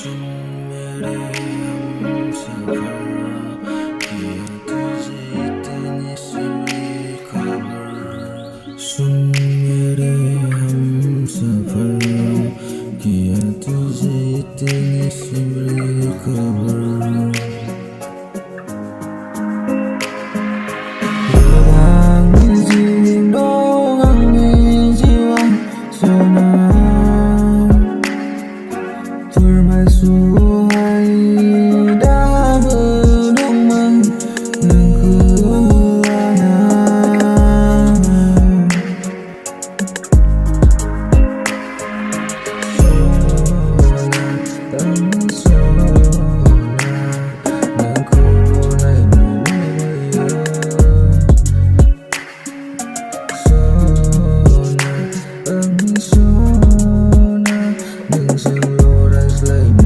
सुन मेरे हमसफर, किया तुझे इतनी सी भी खबर। सुन मेरे हमसफर, किया तुझे इतनी सी भी खबर। Permasuhan dah berdomang nengkuangan. Sona nengkuanay nulubaya. Sona neng seluras lain.